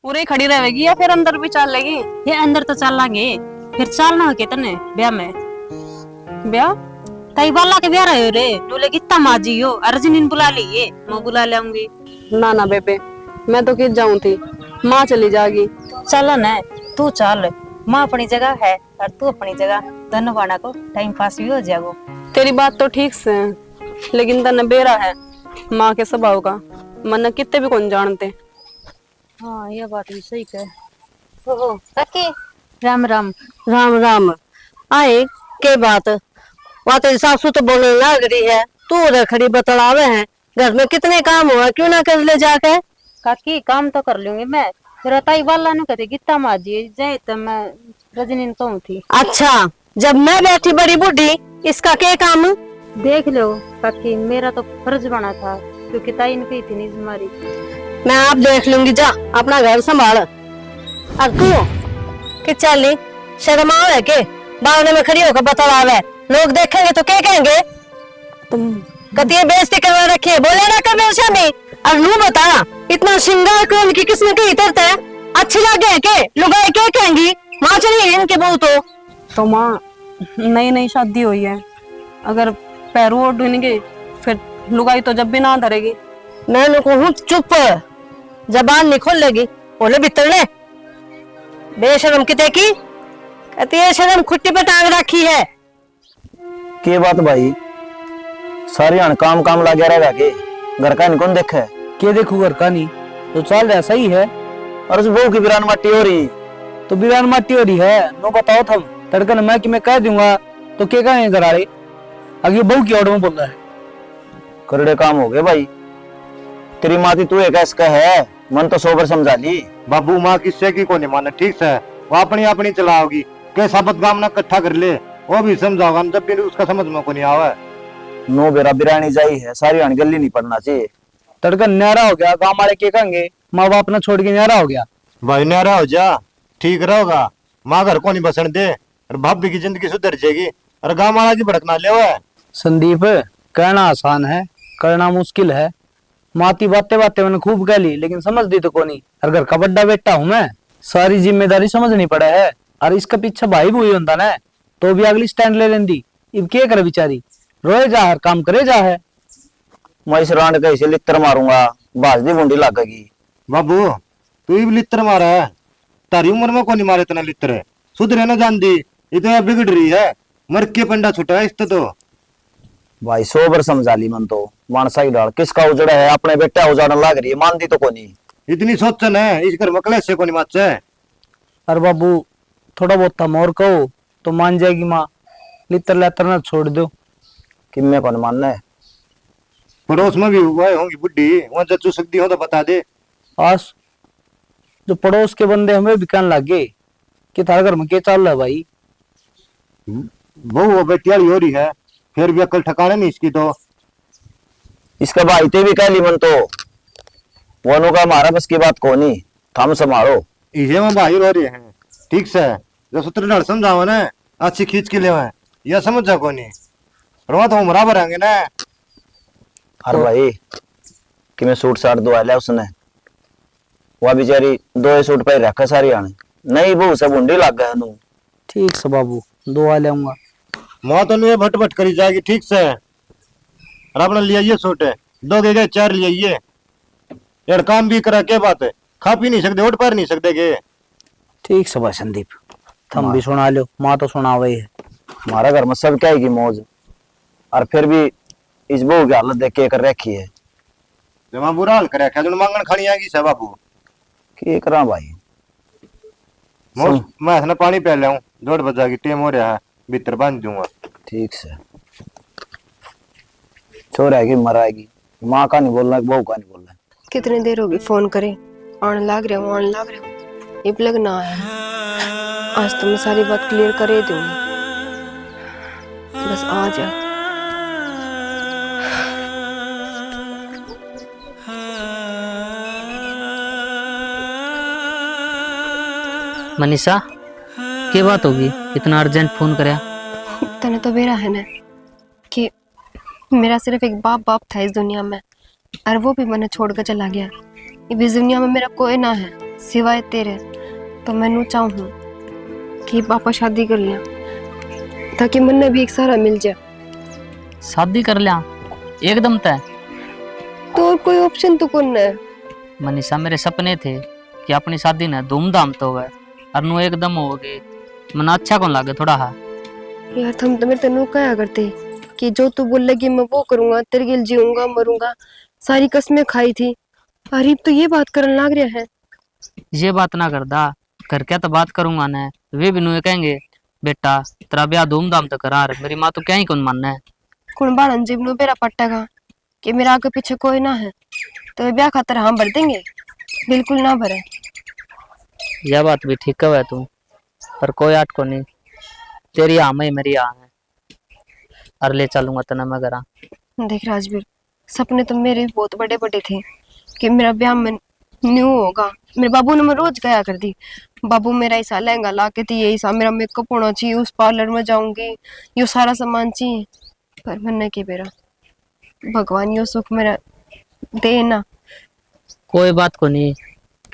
पूरे खड़ी रहेगी या फिर अंदर भी चल लेगी? ये अंदर तो चल लांगे, फिर चलना हो के तने ब्याह में। ब्याह? कई बाला के ब्याह रहे रे, बोले कितना माजी हो, अर्जुन बुला लिए, मैं बुला लाऊंगी। ना ना बेबे, मैं तो किस जाऊं थी, माँ चली जाएगी। चल न, तू चल, माँ अपनी जगह है और तू अपनी जगह, दोनों बाना को टाइम पास भी हो जाएगो। तेरी बात तो ठीक से है, लेकिन तने बेरा है माँ के स्वभाव का, मन कितने भी कौन जानते। हाँ ये बात भी सही कह। ओहो काकी, राम राम। राम राम। आए के बात वहाँ तेरी सासू तो बोलने लग रही है, तू उधर खड़ी बतलावे है, घर में कितने काम हुआ, क्यों ना कर ले जाके। काकी काम तो कर लूंगी मैं, तेरा ताई वाला नु कहते कितना माजी जाए तो मैं रजनी तो थी। अच्छा, जब मैं बैठी बड़ी बूढ़ी, इसका क्या काम। देख लो काकी, मेरा तो फर्ज बना था क्योंकि ताई ने कही थी नहीं तुम्हारी। मैं आप देख लूंगी, जा अपना घर संभाल। और तू कि चली शर्म आवे के बावने में खड़ी होकर बतलावे, लोग देखेंगे तो क्या कहेंगे। तुम कती बेइज्जती करवा रखी है, बोले ना कर मेरे सामने। और नू बता, इतना श्रृंगार कौन की किसने कही तरता है, अच्छी लगे है के लुगाई क्या कहेंगी, माँ चली इनके बहू तो माँ नई नई शादी हुई है, अगर पैरों ओढ़ देंगे फिर लुगाई तो जब भी ना धरेगी। मैं कहूँ चुप, जबान नहीं खोलेगी, बोले भीतर ले। बेशरम किते की, कहती है शर्म खुट्टी पे टांग रखी है। के बात भाई, सारी हन काम काम लगे रहेगा के घर का इनको देखे के देखो घर का नहीं तो चल रहा सही है। और उस बहू की बिरान मट्टी हो रही तो बिरान मट्टी हो रही है, नो बताओ थम तड़कन मैं कि मैं कह दूंगा तो क्या कहेंगे घर वाले, अगे बहू की ऑर्डर में बोल रहा है। करड़े काम हो गए भाई, तेरी माती तू एक इसका है, मन तो सोबर समझा ली। बाबू माँ किससे की को नहीं माने, ठीक से वो अपनी अपनी चलाओगी, के साबत गाम ना इकट्ठा कर ले, वो भी समझाओगा, जब भी उसका समझ में को नहीं आवा। नो बेरा बिरानी जाई है, सारी हन गली नहीं पड़ना चाहिए। तड़कन न्यारा हो गया, गाँव वाले क्या कहेंगे, माँ बाप ना छोड़ के न्यारा हो गया। भाई न्यारा हो जा, ठीक रहोगा, माँ घर को नहीं बसन दे और भाभी की जिंदगी सुधर जाएगी और गाँव वाला की भड़कना ले हुआ है। संदीप, कहना आसान है, करना मुश्किल है। माती बातें बातें मैंने खूब कह ली, लेकिन समझ दी तो कोनी, और घर का बड्डा बेटा हूँ मैं, सारी जिम्मेदारी समझनी पड़े है। और इसका पीछे भाई भी होता ना तो भी अगली स्टैंड ले लेंदी, इब क्या करे बेचारी, रोए जा हर काम करे जा है। मैं इस रांड कैसे लित्र मारूंगा, बाजदी बूंदी लगेगी। बाबू तू ही लित्र मारा है, तारी उम्र में को नहीं मारे इतना लित्र, सुधरे ना जान दी, इतना बिगड़ रही है, मर के पंडा छुटा है इस तो। भाई सोबर समझा ली मन तो, मानसा ही डाल किसका उजड़ा है, अपने बेटा उजाड़न लग रही है, मानती तो कोनी। इतनी सोचन है इस घर में कलेश से को नहीं माचे। अरे बाबू थोड़ा बहुत थम और कहो तो मान जाएगी माँ, लित्र लेतर ना छोड़ दो। कि मैं कौन मानना है, पड़ोस में भी हुआ होंगी बुढ़ी, वहां जचू सकती हो तो बता दे। आज जो पड़ोस के बंदे हमें बिकान लग गए कि थारे घर में क्या चल रहा है भाई। बहू बेटिया हो रही है, फिर भी अकल ठिकाने नहीं इसकी तो। इसका भाई ते भी कह ली मन तो, वोनों का हमारा बस की बात कोनी, थम संभालो। इसे में भाई रो रहे हैं, ठीक से जो सूत्र डर समझाओ ना, अच्छी खींच के ले या समझ जा को नहीं, रोवा तो हम बराबर आएंगे ना। अरे भाई कि मैं सूट साट दुआ लिया उसने, वह बेचारी दो सूट पे रखा सारी आने, नहीं बहू सब उंडी लग गया नू। ठीक से बाबू दुआ लाऊंगा। माँ तो नहीं भट भट करी जाएगी, ठीक से और अपने लिया ये सूट है, दो गए चार लिया ये यार, काम भी करा क्या बात है, खा पी नहीं सकते, उठ पैर नहीं सकते के। ठीक से भाई संदीप, तुम भी सुना लो, माँ तो सुना वही है। हमारा घर में सब क्या है की मौज, और फिर भी इस बहू की हालत देख के कर रखी है। जब मैं बुरा हाल कर रखा जो मांगन खानी आएगी सब बाबू की करा भाई। मैं इसने पानी पी लिया, 2:30 बजा की टेम हो रहा है, भीतर बांध दूंगा। ठीक से छोर आएगी मराएगी, माँ का नहीं बोलना, बहू का नहीं बोलना। कितनी देर होगी फोन करे, आने लाग रहे हो आने लाग रहे हो, ये लग ना आया। आज तो मैं सारी बात क्लियर कर ही दूंगी, बस आ जा। मनीषा क्या बात होगी, इतना अर्जेंट फोन करया। तने तो बेरा है ना कि मेरा सिर्फ एक बाप बाप था इस दुनिया में, और वो भी मैंने छोड़ कर चला गया। इस दुनिया में मेरा कोई ना है। सिवाय तेरे तो मैं चाहूँ कि पापा शादी कर लिया ताकि मन भी एक सहारा मिल जाए। शादी कर लिया एकदम तय? तो और कोई ऑप्शन तो कौन है। मनीषा मेरे सपने थे कि अपनी शादी ने धूमधाम तो होवे और नु एकदम होगी मना अच्छा कौन लागे थोड़ा हा। यार तुम तो मेरे तेनू कहा करते कि जो तू बोल लगी मैं वो करूंगा, तेरे गिल जीऊंगा मरूंगा, सारी कसमें खाई थी। अरीब तो ये बात करने लग रहा है। ये बात ना करदा कर क्या तो बात करूंगा ना, वे भी नुए कहेंगे बेटा तेरा ब्याह धूमधाम तो करा रहे, मेरी माँ तो क्या ही कौन मानना है। कौन बाड़न जीव नु बेरा पट्टेगा कि मेरा आगे पीछे कोई ना है तो ब्याह खातर हम भर देंगे? बिल्कुल ना भरे। यह बात भी ठीक है तू, पर कोई आट को नहीं, तेरी आम ही मेरी आम है और ले चलूंगा तना मैं घरा। देख राजवीर, सपने तो मेरे भी बहुत बड़े बड़े थे कि मेरा ब्याह में न्यू होगा। मेरे बाबू ने मैं रोज गया कर दी, बाबू मेरा ऐसा लहंगा ला के थी, ऐसा मेरा मेकअप होना चाहिए, उस पार्लर में जाऊंगी, यो सारा सामान चाहिए। पर मैंने के बेरा भगवान यो सुख मेरा दे ना। कोई बात को नहीं,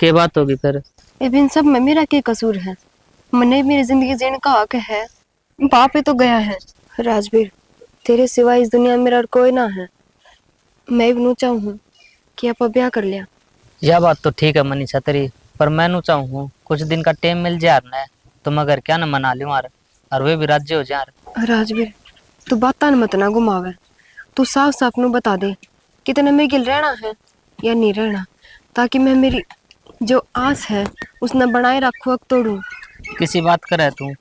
के बात होगी फिर। इन सब में मेरा क्या कसूर है? मैंने मेरी जिंदगी जीने का हक है, बाप तो गया है। राजवीर, तेरे सिवा इस दुनिया में मेरा और कोई ना है। मैं भी चाहूँ कि आप ब्याह कर लिया। यह बात तो ठीक है मनीषा तेरी, पर मैं नु चाहूँ कुछ दिन का टाइम मिल जाए ना तो मगर क्या ना मना लूं यार, और वे भी राज्य हो जाए। राजवीर, तू बातां मत ना घुमावे, तू साफ साफ नु बता दे कि तने मेरे गिल रहना है या नहीं रहना, ताकि मैं मेरी जो आस है उसने बनाए रखू अक तोड़ू। किसी बात करे तू,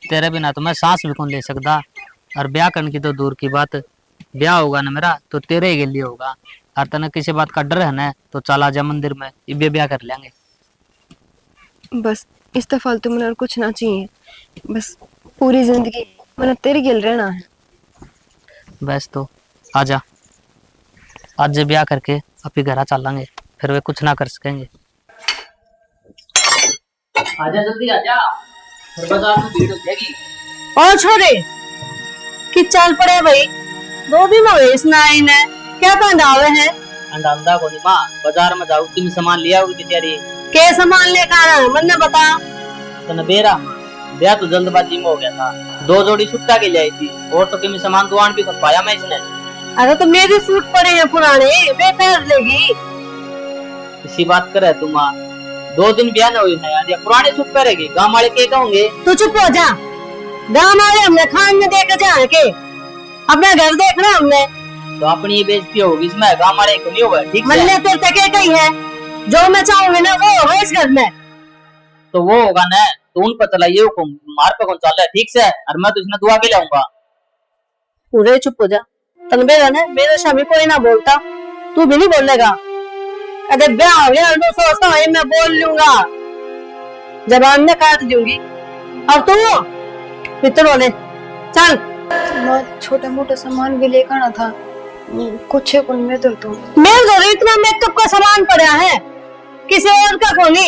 तेरे बिना तो मैं सांस भी कौन ले सकता, और ब्याह करने की तो दूर की बात, ब्याह होगा ना मेरा तो तेरे ही लिए होगा, और तने किसी बात का डर है ना तो चला जा मंदिर में, इबे ब्याह कर लेंगे। बस इस तो फालतू में और कुछ ना चाहिए, बस पूरी जिंदगी मैंने तेरे गिल रहना है। बस तो आजा, आज जे ब्याह करके अपनी घर चल लेंगे, फिर वे कुछ ना कर सकेंगे। आजा जल्दी आजा, बाजार में भीड़ हो जाएगी। और छोरे कि चल पड़े भाई, 2 दिन हो गए इस नाई ने, क्या पंडावे हैं? अंडा को नहीं माँ, बाजार में जाओ तुम सामान लिया होगी बेचारी। के सामान लेकर आना है मन बता। तो न बेरा ब्याह तो जल्दबाजी में हो गया था, 2 जोड़ी सुट्टा के लिए आई थी, और तो किमी सामान दुकान भी कर पाया मैं इसने। अरे तो मेरे सूट पड़े हैं पुराने, वे पहन लेगी। इसी बात करे तुम माँ, 2 दिन ब्याह ना हुई है यार, या पुराने सूट पहनेगी, गांव वाले के कहोगे? तू चुप हो जा, गाँव वाले हमने खान में देकर जा के अपना घर देखना हमने, तो अपनी ही बेइज्जती होगी इसमें, गांव वाले को नहीं होगा। ठीक मन है तो तके कही है, जो मैं चाहूंगी ना वो होगा इस घर में। तो वो होगा ना, तो उन पर चलाइए हुकुम, मार पे कौन चल रहा है, ठीक से, और मैं तो इसमें दुआ के लाऊंगा। पूरे चुप हो जा, तन बेरा ने मेरे शामी कोई ना बोलता, तू भी नहीं बोलेगा। अरे ब्याह हो गया तो सोचता है मैं बोल लूंगा, जबान में काट दूंगी। और तू मित्र बोले चल। माँ छोटा मोटा सामान भी लेकर आना था, कुछ है कौन में तो मेरे घर इतना मेकअप का सामान पड़ा है, किसी और का कोनी,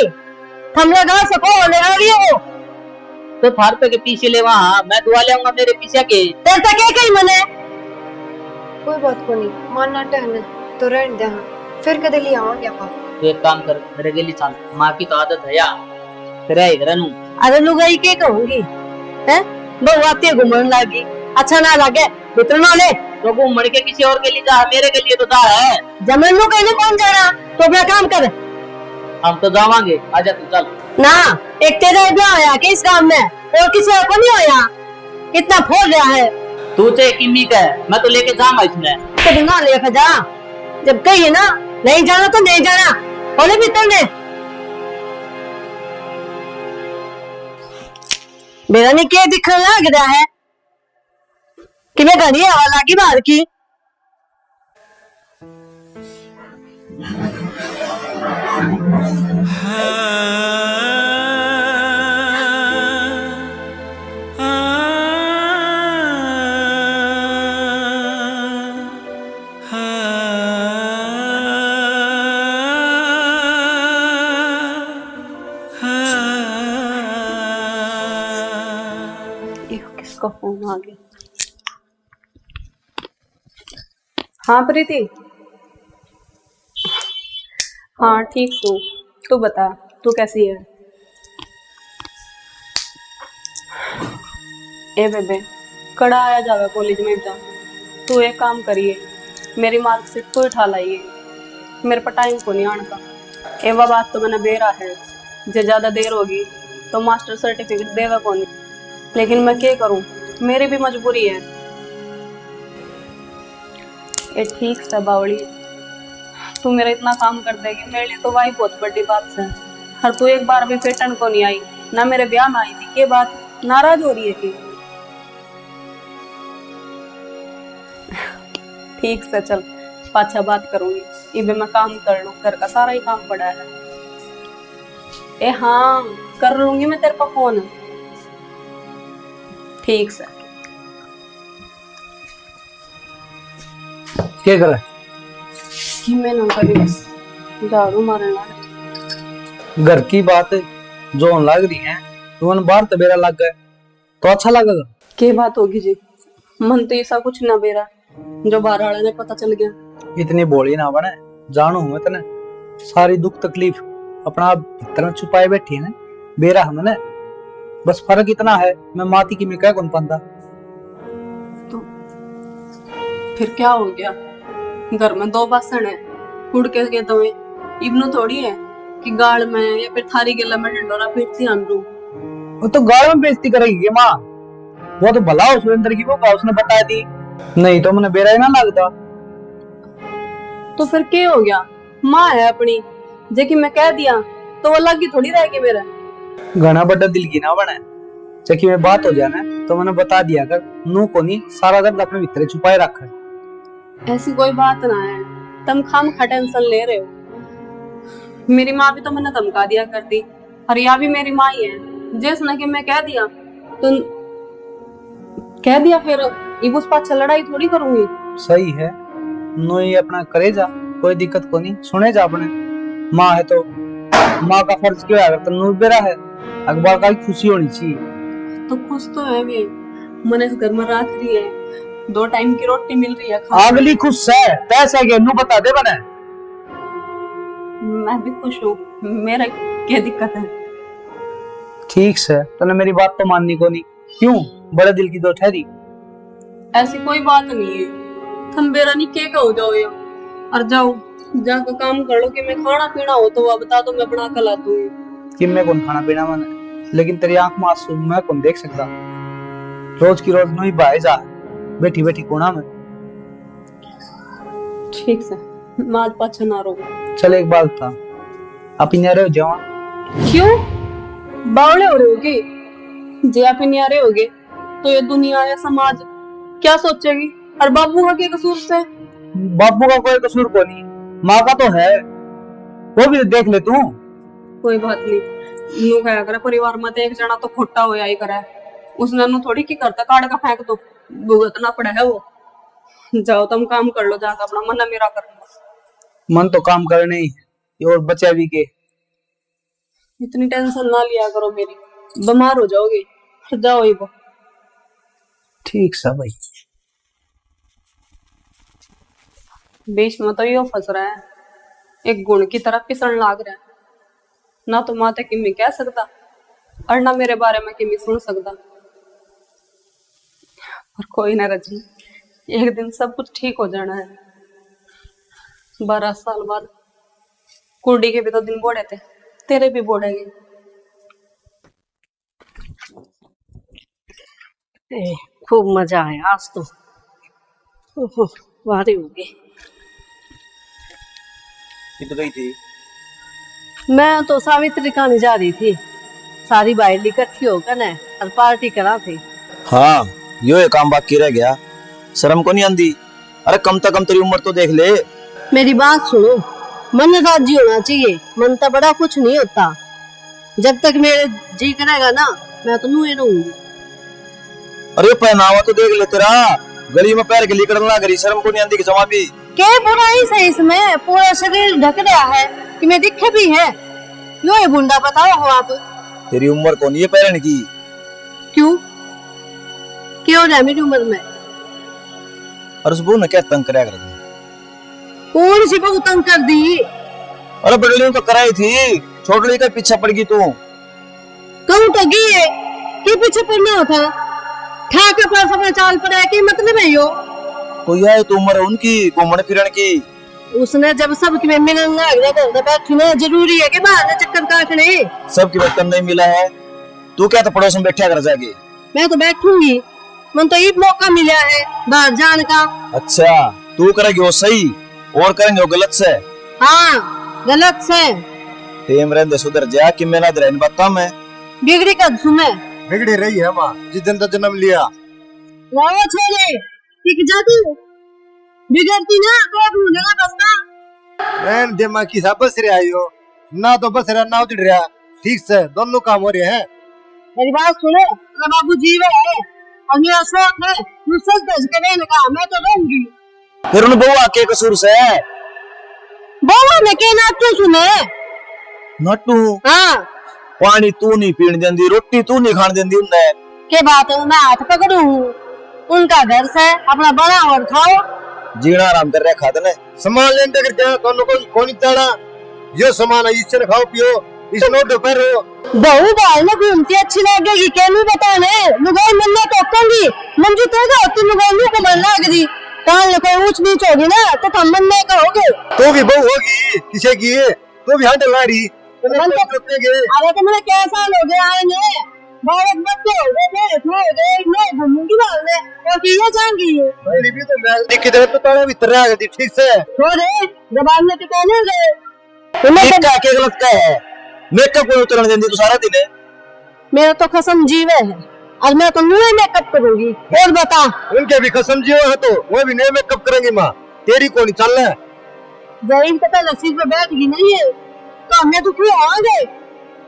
हम लगा सको लगा रही हो तो थार पे के पीछे ले वहाँ, मैं दुआ ले आऊंगा तेरे पीछे के। तेरे तक कही मने कोई बात को नहीं, मानना टहने तो रहने दे, फिर कदे ले आवांगे आपा। तो एक काम कर, मेरे के लिए चल, माँ की तो आदत है यार, तेरा इधर नू। अरे लुगाई के कहूंगी है, बहु आती है घूमने लगी, अच्छा ना लगे मित्र ना ले, तो वो मर के किसी और के लिए जा, मेरे के लिए तो जा है। जमन नु कहने कौन जाना, तो अपना काम कर। हम तो जावांगे, आजा तू चल। ना एक तेरा ब्याह होया कि इस काम में, और किसी और को नहीं होया, इतना फोड़ रहा है। तू चाहे किमी का है, मैं तो लेके जाऊंगा इसमें। तो बिना लेकर जा, जब कही ना नहीं जाना तो नहीं जाना, बोले भीतर ने मेरा ने क्या दिखने लग रहा है कि मैं घड़ी हवा लागी बाहर की। किसका फोन आ गया? हाँ प्रीति, हाँ ठीक हूँ, तू बता। तू कैसी है? ए बेबे, कड़ा आया जावे कॉलेज में जा। तू एक काम करिए, मेरी मार्कशीट तो उठा लाइए, मेरे पर टाइम को नहीं आने का। एवा बात तो मैंने बेरा है, जे ज्यादा देर होगी तो मास्टर सर्टिफिकेट देगा कौन नहीं। लेकिन मैं क्या करूं, मेरी भी मजबूरी है। ए ठीक से बावली, तू मेरा इतना काम कर देगी मेरे लिए तो वही बहुत बड़ी बात है। हर तू एक बार भी पेटर्न को नहीं आई, ना मेरे ब्याह में आई थी। के बात नाराज हो रही है कि? ठीक से चल, पाछा बात करूंगी। इबे मैं काम कर लूं, घर का सारा ही काम पड़ा है। ए हाँ, कर लूंगी मैं तेरे पर फोन। ठीक से। क्या कर रहा है? कि मैं ना करी, बस झाड़ू मारने लगा। घर की बात जो होने लग रही है, तो बाहर तबेरा लग गए तो अच्छा लगेगा। के बात होगी जी, मन तो ऐसा कुछ ना बेरा जो बाहर वाले ने पता चल गया। इतनी बोली ना बने, जानो हूं मैं तने सारी दुख तकलीफ अपना भीतर में छुपाए बैठी है ना, बेरा हमने। बस फर्क इतना है, मैं माती की मैं कह कौन पाता। तो फिर क्या हो गया? घर में 2 बासन है, उड़ के तो इब्नु थोड़ी है कि गाल में या फिर थारी गला में डंडोरा पीटती आंदू। वो तो गाल में बेइज्जती करेगी माँ, वो तो भला हो सुरेंद्र की, वो उसने बता दी, नहीं तो मैंने बेरा ही ना लगता। तो फिर क्या हो गया? माँ है अपनी, जे कि मैं कह दिया तो वो अलग ही थोड़ी रहेगी मेरा। घना बड़ा दिल की ना बने, चकी में बात हो जाना तो मैंने बता दिया कर, नू को नहीं सारा दर्द अपने भीतर छुपाए रखा है। ऐसी कोई बात ना है, तुम खामखा टेंशन ले रहे हो। मेरी माँ भी तो मैंने धमका दिया करती, और या भी मेरी माँ ही है। जिसने कि मैं कह दिया तो कह दिया, फिर इब उस पास लड़ाई थोड़ी करूंगी। सही है, नो ये अपना करे जा, कोई दिक्कत को नहीं, सुने जा अपने। माँ है तो माँ का फर्ज क्यों है? अगर तुम नू बेरा है, अखबार का खुशी होनी चाहिए। तो खुश तो है भी, मन इस घर में रात रही है, 2 टाइम की रोटी मिल रही है। अगली खुश है, पैसे के नू बता दे बने। मैं भी खुश हूँ, मेरा क्या दिक्कत है? ठीक से, तूने मेरी बात तो माननी को नहीं, क्यों बड़े दिल की दो ठहरी। ऐसी कोई बात नहीं है, तुम मेरा नहीं के हो जाओ या और जाओ जाकर काम कर लो। कि मैं खाना पीना हो तो वह बता दो, मैं बना कर ला दूंगी। कि मैं कौन खाना पीना मैंने, लेकिन तेरी आंख में आंसू मैं कौन देख सकता। रोज की रोज नू ही बाहर जा बैठी बैठी कोना में। ठीक से, मैं आज पाछा ना रो। चल एक बात था, आप न्यारे हो जाओ। क्यों बावले हो रहे होगे? जे आप न्यारे होगे तो ये दुनिया या समाज क्या सोचेगी? और बाबू का क्या कसूर से? बाबू का कोई कसूर को नहीं, माँ का तो है, वो भी देख ले तू। कोई बात नहीं, नू क्या करे परिवार में एक जना तो खोटा होया ही करे। उसने नू थोड़ी की करता, काट का फेंक तो भुगतना पड़ा है वो। जाओ तुम काम कर लो जाकर, अपना मन मेरा करना। मन तो काम करने ही, और बचा भी के। इतनी टेंशन ना लिया करो मेरी, बीमार हो जाओगे। जाओ ही वो। ठीक सा भाई, बीच में तो यो फंस रहा है, एक गुण की तरफ पिसण लाग रहा है। ना तो माता किमी कह सकता और ना मेरे बारे में किमी सुन सकता। पर कोई ना रजनी, एक दिन सब कुछ ठीक हो जाना है। 12 साल बाद कुर्डी के भी तो दिन बोड़े थे, तेरे भी बोड़ेंगे। खूब मजा आया आज तो, वारी हो गई। तो गई थी? मैं तो सावित्री कहानी जा रही थी, सारी बाइल इकट्ठी होकर न और पार्टी करा थी। हाँ, यो एक काम बाकी रह गया, शर्म को नहीं आंदी? अरे कम से कम तेरी उम्र तो देख ले। मेरी बात सुनो, मन राजी होना चाहिए, मन तो बड़ा कुछ नहीं होता। जब तक मेरे जी करेगा ना, मैं तो नूहे रहूंगी। अरे पहनावा तो देख ले तेरा, गली में पैर गली करना गरी, शर्म को नहीं आंदी कि जमा भी। के बुराई से इसमें पूरा शरीर ढक रहा है कि मैं दिखे भी है। यो ये बुंडा बताओ हो आप। तेरी उम्र कौन ये पहन की? क्यों क्यों है मेरी उम्र में? और उस बहू ने क्या तंग कराया कर? कौन सी बहू तंग कर दी? अरे बड़ली तो कराई थी, छोटली का पीछा पड़ गई तू। कहूँ तो गई है कि पीछे पड़ना होता ठाके पास अपना चाल पड़ा है कि मतलब है यो। तो यह तो उम्र है उनकी घूमने फिरने की। उसने जब सबकी में मिलना है बैठी ना जरूरी है कि बाहर से चक्कर काटने। सबकी बर्तन नहीं मिला है, तू क्या तो पड़ोस में बैठा कर जाएगी। मैं तो बैठूंगी, मन तो ये मौका मिला है बाहर जाने का। अच्छा तू करेगी वो सही और करेंगे वो गलत से। हाँ गलत से। टेम रहने सुधर जा कि मैं ना रहने बता मैं बिगड़ी कद सुने बिगड़ी रही है माँ जिस दिन तो जन्म लिया। वो छोड़े टिक जा तू, बिगड़ती ना तो ढूंढेगा बसता। रहन दे माँ की सा बस रहा हो ना, तो बस रहा ना उठ रहा, ठीक से दोनों काम हो रहे हैं। मेरी बात सुनो, अगर बाबू जीवे है और मेरा शौक है तू सच दस के रहने का, मैं तो रहूंगी। फिर उन बउआ के कसूर से बउआ ने के ना तू सुने नटू। हाँ पानी तू नहीं पीने देंदी, रोटी तू नहीं खाने देंदी उन्हें। के बात है मैं हाथ पकड़ू उनका घर से अपना बना और खाओ। जीना आराम कर रहा खाते ने सामान लेने कर क्या दोनों को कौन चाड़ा ये सामान है इससे खाओ पियो इस नोट पर हो। बहू बाल में घूमती अच्छी लगेगी क्या नहीं बताने लुगाई मिलना तो करूंगी मंजू तो होती लुगाई को मन लग रही काल कोई ऊंच नीच होगी ना तो हम मन नहीं कहोगे। तो भी बहू होगी किसे की तो भी हाथ ला रही। अरे तो मुझे कैसा हो गया आएंगे भारत बच्चे हो गए हो गए मैं घूमूंगी बाहर में और ये जाएंगी मेरी भी तो मैं दिख इधर तो तारा भी तरह गई ठीक से छोड़े जबान में टिकाने गए तुम्हें क्या गलत क्या है। मेकअप को उतरने देंदी तो सारा दिन है। मेरा तो कसम जीवे है और मैं तो मुंह मेकअप करूंगी। और बता उनके भी कसम जीव है तो वो भी नए मेकअप करेंगी माँ तेरी कौन चल रहा है। जहीन तो पहले सीट पे बैठ गई नहीं है तो हमने तो क्यों आएंगे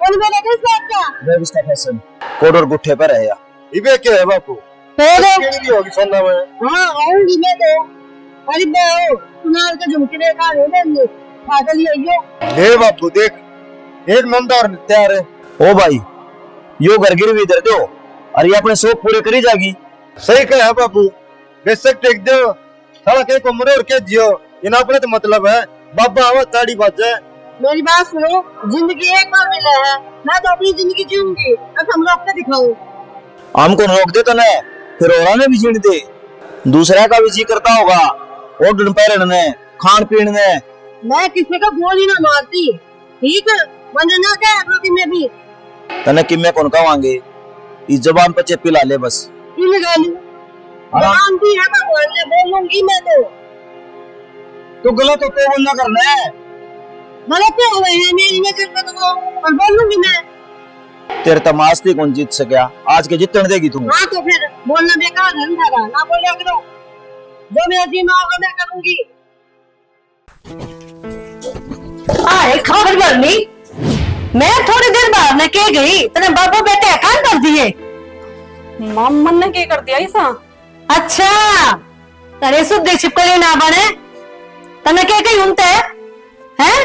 और मेरा किस बात का व्यवस्था फैशन कोड और गुट्ठे पर है या इबे क्या है बापू पहले केड़ी होगी सोना में। हाँ आऊंगी मैं तो अरे मैं सुनार के झुमके देखा नहीं पागल ही है ले बापू देख एक नंदार तैयार है। ओ भाई यो घर गिरवी इधर दो और ये अपने शौक पूरे करी जागी। सही कहा बापू बेशक टेक दो सारा के को मरे और के जियो इन अपने तो मतलब है बाबा आवा ताड़ी बाजे। मेरी बात सुनो जिंदगी एक बार मिला है मैं तो अपनी जिंदगी जीऊंगी अब हम रोक के दिखाऊं। हमको रोक दे तो ना फिर और ने भी जीने दे दूसरा का भी जी करता होगा और दिन पैरन ने खान पीन ने। मैं किसी का गोली ना मारती ठीक है वंदना क्या है मैं भी तने कि मैं कौन कहवांगे इस जबान पर चेपी ला ले बस क्यों लगा लूं जानती है भगवान ने बोलूंगी मैं तो गलत हो तो ना करना है गलत हो गए हैं मेरी नजर में तो और बोलूंगी मैं। तेरे तमाशली कौन जीत सका आज के जीतने देगी तू। हाँ तो फिर बोलना बेकार है ना बोलिया करो जो मेरा जी में होगा मैं करूंगी। आए खबर बननी मैं थोड़ी देर बाद न के गई तेरे बाबू बेटे कान कर दिए मन ने क्या कर दिया ऐसा। अच्छा तेरे शुद्ध छिपकली ना बने तने के कहीं उनते हैं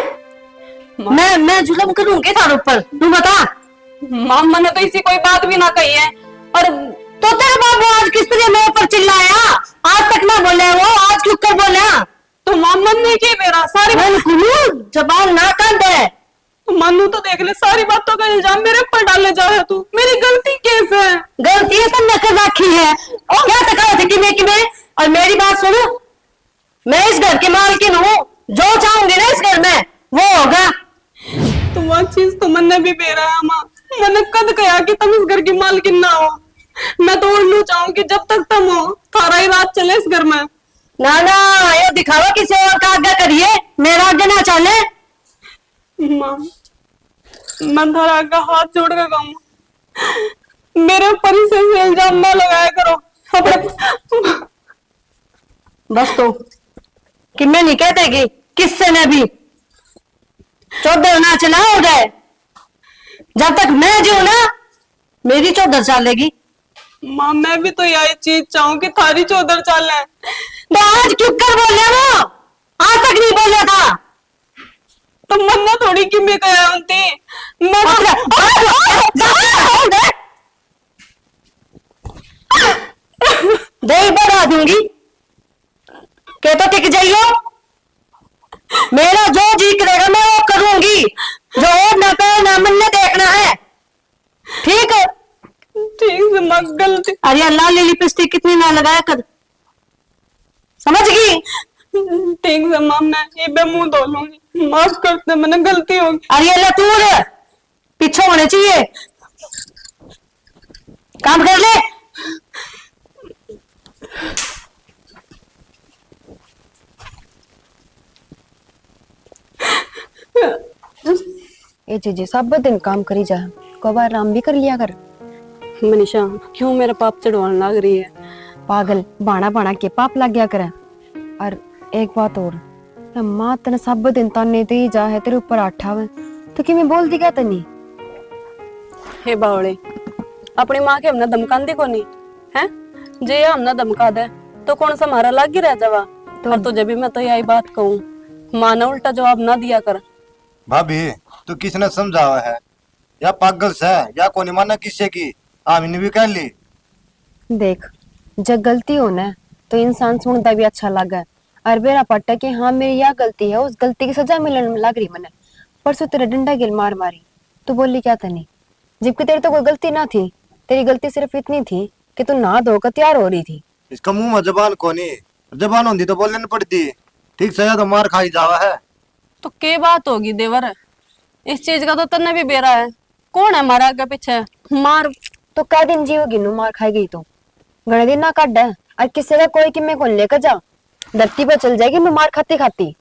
मैं जुल्म करूंगी थारे ऊपर तू बता। मामा ने तो इसी कोई बात भी ना कही है और तो तेरे बाबू आज किस तरह मेरे ऊपर चिल्लाया आज तक ना बोले वो आज क्यों कर बोला तो मामा ने क्या मेरा सारी जबान ना कांड है मानू तो देख ले सारी बातों का इल्जाम मेरे ऊपर डालने जा रहा है तू मेरी गलती कैसे है। गलती है सब नजर रखी है और क्या तका थे कि मैं और मेरी बात सुनो मैं इस घर की मालकिन हूँ जो चाहूंगी ना इस घर में वो होगा। तो वो चीज तो मैंने भी बेरा है माँ मैंने कद कहा कि तुम इस घर की मालकिन ना हो। मैं तो उल्लू चाहूँ कि जब तक तुम हो थारा ही राज चले इस घर में। ना ये दिखावा किसी और का आज्ञा करिए मेरा आज्ञा ना चले। माँ मैं थारा आगे हाथ जोड़ कर कहूँ मेरे ऊपर ही से इल्जाम ना लगाया करो अपने। बस तो कि मैं नहीं कहते कि किससे ने भी चौधर ना चला हो जाए जब तक मैं जीऊं ना मेरी चौधर चलेगी। माँ मैं भी तो यही चीज चाहूँ कि थारी चौधर चले। तो आज क्यों कर बोले वो आज तक नहीं बोला था तो मन्ना थोड़ी कि मैं कहा होती मैं दही बढ़ा दूंगी के तो टिक जाइयो मेरा जो जी करेगा मैं वो करूँ गलती। अरे यार लाली लिपस्टिक कितनी ना लगाया कर, समझ गई? ठीक है माँ, मैं ये मुंह धो लूंगी, माफ कर दे, मैंने गलती होगी। अरे अल्लाह तू रे, पीछे होने चाहिए, काम कर ले। ए जीजी सब दिन काम करी जा, कब आराम भी कर लिया कर। मनीषा क्यों मेरा पाप चढ़वाने लग रही है? पागल, बाणा बाणा के पाप लग गया करे। और एक बात और, माँ तने सब दिन ताने दे जा है तेरे ऊपर आठावे, तो कि मैं बोल दी क्या तनी? हे बावड़े, अपनी माँ के हमने धमकांदी को नहीं है, जे हमने धमका दे तो कौन सा हमारा लाग ही रह जावा। तो और तुझे भी मैं तो यही बात कहूँ, माँ ने उल्टा जवाब ना दिया कर। भाभी तू किसने समझावा है, या पागल से या कोनी माना किससे की आमीन भी कह ली। देख, जब गलती हो ना तो इंसान सुनता भी अच्छा लगा, और बेरा पट्टा कि हाँ मेरी यह गलती है, उस गलती की सजा मिलने लग रही मने। परसों तेरा डंडा गिल मार मारी, तू बोली क्या तनी, जबकि तेरी तो कोई गलती ना थी। तेरी गलती सिर्फ इतनी थी कि तू नहा धोकर तैयार हो रही थी। इसका मुंह में जबान कोनी, जबान होती तो बोलने पड़ती, ठीक से तो मार खाई जावा है। तो के बात होगी देवर, इस चीज का तो तन्ने भी बेरा है, कौन है हमारा आगे पीछे मार। तो क्या दिन जियोगी नू मार खाई गई तो घने दिन ना काट है, और किसी का कोई कि मैं कौन लेकर जा, धरती पर चल जाएगी मैं मार खाती खाती।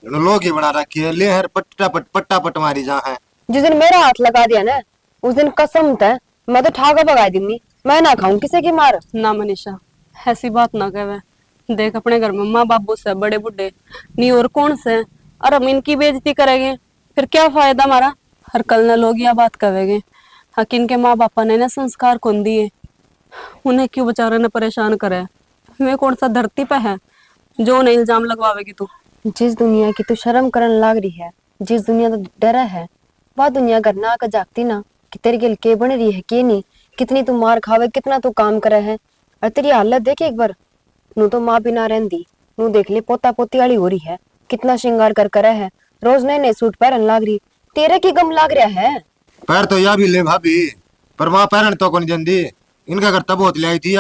लोग ही बना रखी है, ले हर पट्टा पट मारी जा है। जिस दिन मेरा हाथ लगा दिया ना, उस दिन कसम था मैं तो ठाका भगा दूंगी, मैं ना खाऊं किसी की मार। ना मनीषा ऐसी बात ना कहे, देख अपने घर में माँ बाबू से बड़े बुढ़े नहीं और कौन से, और हम इनकी बेइज्जती करेंगे फिर क्या फायदा हमारा। हर कल न लोग यह बात कहेंगे हाँ इनके माँ बापा ने ना संस्कार कौन दिए, उन्हें क्यों बेचारे ने परेशान करे। वे कौन सा धरती पे है जो उन्हें इल्जाम लगवावेगी तू। जिस दुनिया की तू शर्म करने लग रही है, जिस दुनिया तो डरा है, वह दुनिया घर ना आकर जागती ना कि तेरे गिल के बन रही है कि नहीं, कितनी तू मार खावे, कितना तू काम करे है। और तेरी हालत देख एक बार, नू तो माँ बिना रहती, नू देख ले पोता पोती वाली हो रही है, कितना श्रृंगार कर करे है, रोज नए नए सूट पहन लाग रही, तेरे की गम लाग रहा है। पैर तो या भी ले भाभी, पर माँ पैरन तो कौन जंदी, इनका घर तब बहुत ले आई थी,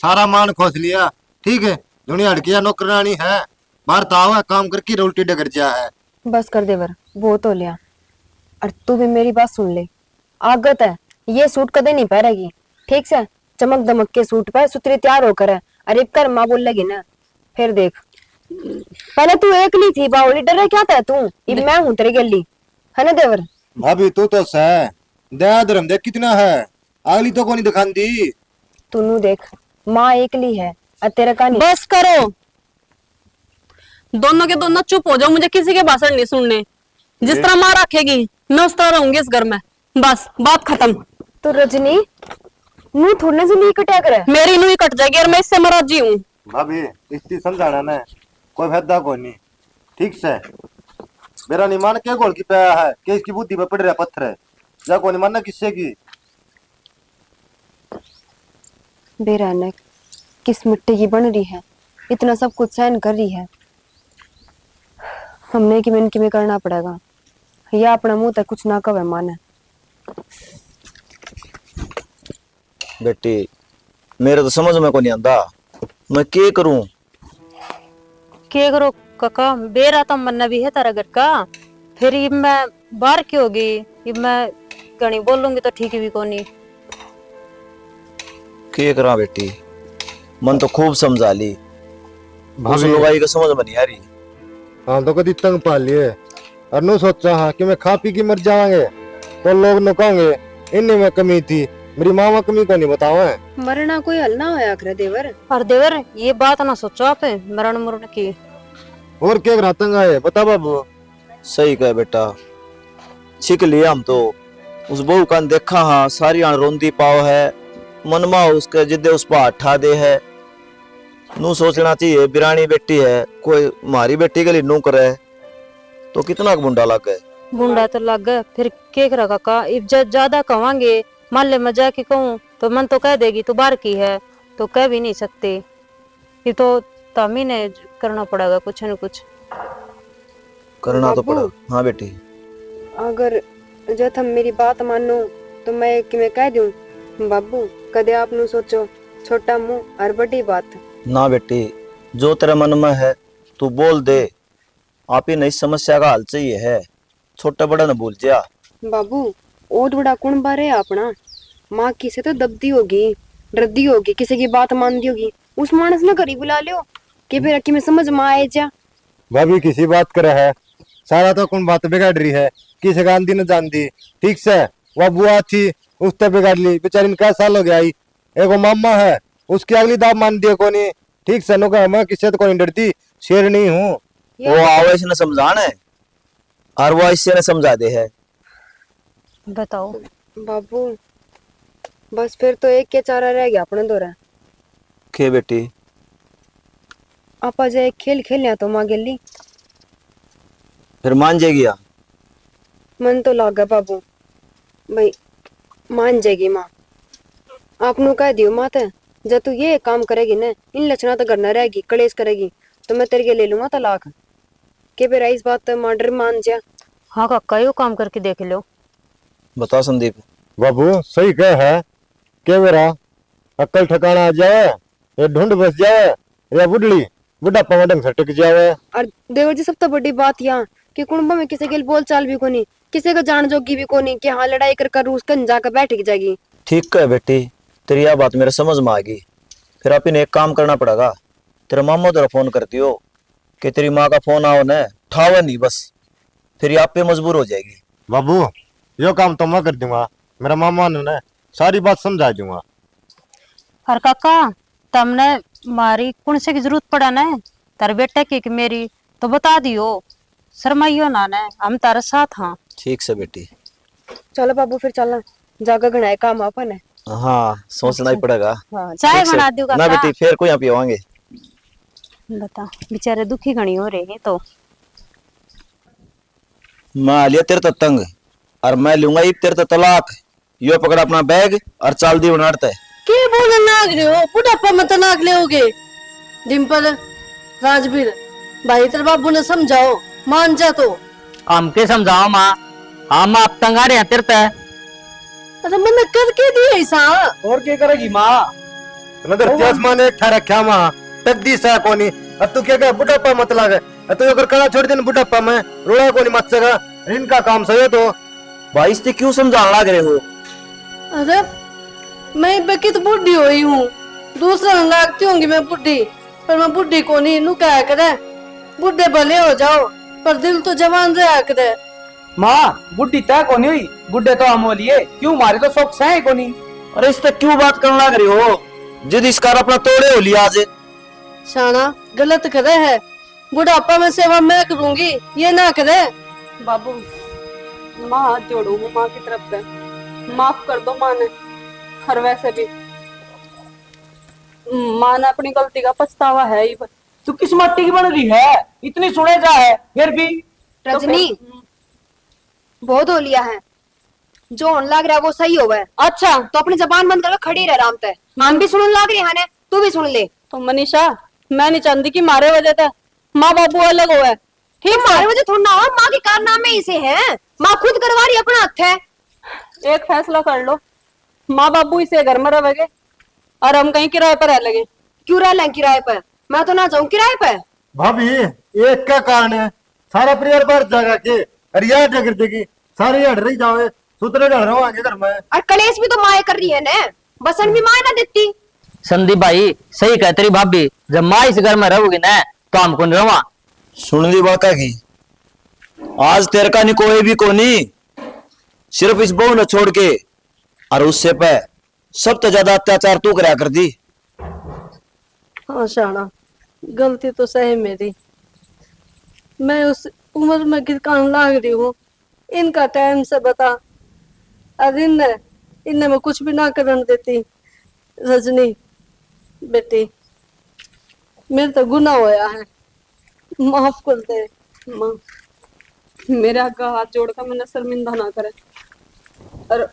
सारा मान खोस लिया। ठीक है दुनिया हड़किया नौकरानी है, बाहर तो आवा काम करके उल्टी डगर जा है। बस कर देवर, वो तो लिया। और तू भी मेरी बात सुन ले, आगत है ये सूट कदे नहीं पहनेगी, ठीक से चमक दमक के सूट पर सुतरी तैयार होकर है। अरे कर माँ बोल लगी ना, फिर देख पहले तू एक ली थी बावली, डरे क्या था तू, अब मैं हूं तेरी गली है ना देवर। भाभी तू तो सह दया धर्म देख कितना है, अगली तो कौन दिखाती। तू देख माँ एक ली है और तेरा का नहीं। बस करो, दोनों के दोनों चुप हो जाओ, मुझे किसी के भाषण नहीं सुनने। जिस तरह माँ रखेगी मैं उस तरह रहूंगी इस घर में, बस बात खत्म। तो रजनी मुंह थोड़ने से नहीं कटा कर, मेरी नूही कट जाएगी और मैं इससे मराजी हूँ। भाभी इसकी समझाना ना कोई फायदा को नहीं, ठीक से मेरा नहीं मान क्या गोल की पाया है कि इसकी बुद्धि पे पड़ रहा पत्थर है, या को नहीं मानना किससे की। बेरानक किस मिट्टी की बन रही है, इतना सब कुछ सहन कर रही है, हमने कि में करना पड़ेगा, या अपना मुंह तक कुछ ना कवे माने। बेटी मेरे तो समझ में को नहीं आंदा, मैं क्या करूं। के करो काका, बेरा तो मरना भी है तारा घर का, फिर ये मैं बाहर की होगी, ये मैं कहीं बोलूंगी तो ठीक भी कोनी। क्या करा बेटी, मन तो खूब समझा ली, उस लुगाई को समझ में नहीं आ रही। हाँ तो कभी तंग पा लिए और नो सोचा हाँ कि मैं खा पी के मर जाएंगे तो लोग न कहेंगे इनने में कमी थी, मेरी माँ में कमी को नहीं बताओ है। मरना कोई हल ना होया करे देवर। और देवर ये बात ना सोचो आप मरण मरण की। और क्या करा तंग आए बता बाबू। सही कहे बेटा, सीख लिया हम तो, उस बहू का देखा हाँ सारी आन रोंदी पाव है, मनमा उसके जिदे उस पर हठा दे है, नू सोचना चाहिए बिरानी बेटी है, कोई मारी बेटी के लिए नू करे तो कितना बुंडा लग गए। बुंडा तो लग गए, फिर के करा काका, इब ज्यादा कहेंगे मान ले मैं जाके कहूँ तो मन तो कह देगी तू बाहर की है, तो कह भी नहीं सकते, ये तो तमी ने करना पड़ेगा कुछ न कुछ करना तो पड़ा। हाँ बेटी अगर जब हम मेरी बात मानो तो मैं कि मैं कह दूं बाबू कदे आपने सोचो छोटा मुंह और बड़ी बात। ना बेटी, जो तेरे मन में है तू बोल दे। आप ही नहीं समस्या का हल चाहिए है, छोटा बड़ा न भूल जा। बाबू ओट बड़ा कौन बारे है अपना। माँ किसे तो दबदी होगी, डरदी होगी, किसी की बात मानती होगी। उस मानस ने घरी बुला लियो कि फिर कि मैं समझ में आए जा। भाभी किसी बात करे है, सारा तो कौन बात बिगाड़ रही है, किसी गांधी न जानती। ठीक से वह बुआ थी उसने बिगाड़ ली, बेचारी क्या साल हो गया आई। एक मामा है उसकी अगली दाब मान दिए कोनी। ठीक से नो मैं किसी तो कोई डरती, शेर नहीं हूँ। वो आवेश न समझाना है और वो ऐसे न समझा दे है। बताओ बाबू बस फिर तो एक के चारा रह गया अपने दौरा। के बेटी, आप आज एक खेल खेलिया तो माँ गेली फिर मान जाएगी या? मन तो लागा बाबू भाई मान जाएगी माँ। आपनु कह दियो माते जब तू ये काम करेगी न इन लक्षणा तो करना रहेगी, कलेश करेगी तो मैं तेरे के ले लूंगा तलाक। के फिर इस बात तो मर्डर मान जा। हाँ काका यो काम करके देख लो। बताओ संदीप। बाबू सही कह है के मेरा अक्ल ठिकाना आ जाए, ये ढूंढ बस जाए या बुढ़ली बुढ़ापा में ढंग से टिक जाए। और देवर जी सब तो बड़ी बात यहाँ कि कुंबा में किसी के बोल चाल भी कोनी, किसी का जान जोगी भी कोनी कि हाँ लड़ाई कर रूस कन जाकर बैठ जाएगी। ठीक है बेटी, तेरी यह बात मेरे समझ में आ गई। फिर आप इन्हें एक काम करना पड़ेगा, तेरे मामा तेरा फोन करती हो कि तेरी माँ का फोन आओ न ठावा नहीं, बस फिर आप पे मजबूर हो जाएगी। बाबू यो काम तो मैं कर दूंगा, मेरा मामा ने सारी बात समझा दूंगा। और काका तमने मारी कौन से की जरूरत पड़ा न तार बेटे की कि मेरी तो बता दियो, शर्माइयो ना ने हम तारे साथ हाँ। ठीक से बेटी। चलो बाबू फिर चलना, जाकर घना काम अपन है। हाँ सोचना ही पड़ेगा। हाँ, चाय ठीक से। बना दूंगा ना बेटी फिर कोई यहाँ पिवाएंगे। बता बेचारे दुखी घनी हो रहे हैं तो मैं लिया तेरे तो तंग और मैं लूंगा ये तेरे तो तलाक। यो पकड़ अपना बैग और चाल दी बनाते है। के बोले नाग रहे हो, बुढ़ापा में तो नाग ले डिम्पल राजवीर भाई तेरे बाबू ने समझाओ, मान जा तो। हम के समझाओ माँ, हम आप तंग आ रहे हैं तेरे पे। अरे मैंने करके दिए ऐसा। और क्या करेगी माँ? नगर त्यासमान एक ठा रखा माँ तकदी सा कोनी। अब तू क्या कह बुढ़ापा मत लागे, तू अगर कड़ा छोड़ देना बुढ़ापा में रोड़ा कोनी मत सका। इनका काम सही है तो भाई इससे क्यों समझाने लग रहे हो? अरे मैं बेकी तो बुढ़ी हुई हूँ, दूसरा लागती होंगी मैं बुढ़ी, पर मैं बुढ़ी को नहीं। नू क्या करे बुढ़े भले हो जाओ पर दिल तो जवान रहा करे। माँ बुढ़ी तय कोनी हुई, बुढ़े तो हम बोलिए क्यों मारे तो शौक से कोनी। अरे इससे क्यों बात करने लग रहे हो? जिद इस कार अपना तोड़े हो लिया आज। शाना गलत करे है, बुढ़ापा में सेवा मैं करूंगी, ये ना करे। बाबू माँ हाथ जोड़ू हूँ माँ की तरफ से, माफ कर दो माँ ने। और वैसे भी माँ ने अपनी गलती का पछतावा है ही। तू किस मट्टी की बन रही है, इतनी सुने जा है फिर भी। रजनी बहुत हो लिया है, जो होने लग रहा है वो सही हो गया। अच्छा तो अपनी जबान बंद कर खड़ी रह आराम से। हम भी सुनने लग रहे हैं, तू भी सुन ले। तो मनीषा मैं नहीं चाहती कि मारे वजह से माँ बाबू अलग हुए। ठीक हमारे वजह थोड़ा ना हो, माँ के कारनामे इसे हैं, माँ खुद करवा रही अपना हाथ है। एक फैसला कर लो, माँ बाबू इसे घर में रहेंगे और हम कहीं किराए पर रह लेंगे। क्यों रह लें किराए पर? मैं तो ना जाऊं किराए पर। भाभी एक क्या कारण है, सारा परिवार बाहर जाएगा के अरे यार कर देगी, सारे हट रही जाओ सुतरे डर रहो आगे घर में। और कलेश भी तो माए कर रही है ने, बसन भी माए ना देती। संदीप भाई सही कह तेरी भाभी, जब माँ इस घर में रहोगी ना तो हमको नहीं रवा। सुन ली बात की, आज तेरे का नहीं कोई भी को नहीं, सिर्फ इस बहू ने छोड़ के और उससे पे सबसे ज्यादा अत्याचार तू कराया कर दी। हाँ शाना गलती तो सही मेरी, मैं उस उम्र में गिरकान लाग रही हूँ। इनका टाइम से बता, और इनने मैं कुछ भी ना करने देती। रजनी बेटी मेरे तो गुनाह होया है, माफ कर दे माँ मेरे आगे हाथ जोड़कर मैंने शर्मिंदा ना करे, और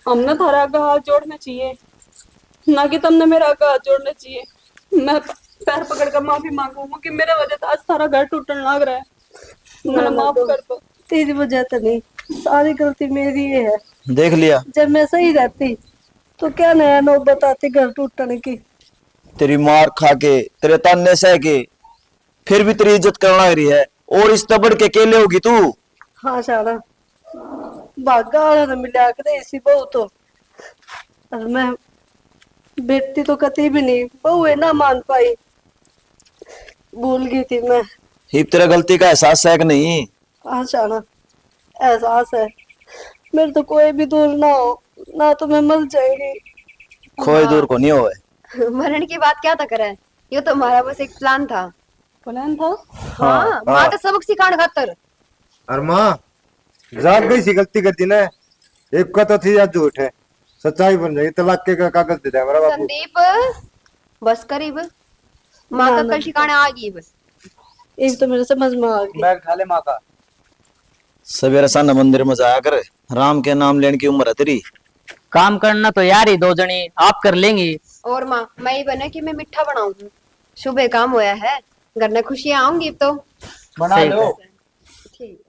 हमने थारा आगे हाथ जोड़ना चाहिए ना कि तुमने मेरा आगे हाथ जोड़ना चाहिए। मैं पैर पकड़ कर माफी मांगूंगा कि मेरे वजह से आज सारा घर टूटने लग रहा है। मैंने माफ कर दो। तेरी वजह तो नहीं, सारी गलती मेरी ही है। देख लिया। जब मैं सही रहती तो क्या नया नौबत आती घर टूटने की। तेरी मार खा के, तेरे ताने सह के, फिर भी तेरी इज्जत करना रही है, और इस तबड़ के केले होगी तू। हाँ शाना, भागा ने मिला के इसी बहू तो, और मैं बेटी तो कती भी नहीं, बहू है ना मान पाई, भूल गई थी मैं। हिप तेरा गलती का एहसास है कि नहीं? हाँ शाना, एहसास है। मेरे तो कोई भी दूर ना हो ना तो मैं मर जाएगी। खोए दूर को नहीं होए। मरण की बात क्या था करे, ये तो हमारा बस एक प्लान था। प्लान था? हाँ, माँ का सबक सिखाने खातर। और माँ जान गई सी गलती करती ना, एक का तो थी या झूठ है, सच्चाई बन जाएगी, तलाक के का कागज दे दे हमारा बाबू। संदीप बस करीब, माँ का कल ठिकाने आ गई बस। एक तो मेरे समझ में आ गई। बैग खा ले माँ का। सवेरे साना मंदिर में जाया कर, राम के नाम लेने की उम्र है तेरी। काम करना तो यार ही दो जनी आप कर लेंगी। और माँ मैं ही बना कि मैं मिठा बनाऊंगी, शुभ काम होया है, घर में खुशियां आऊंगी तो। बना लो। ठीक।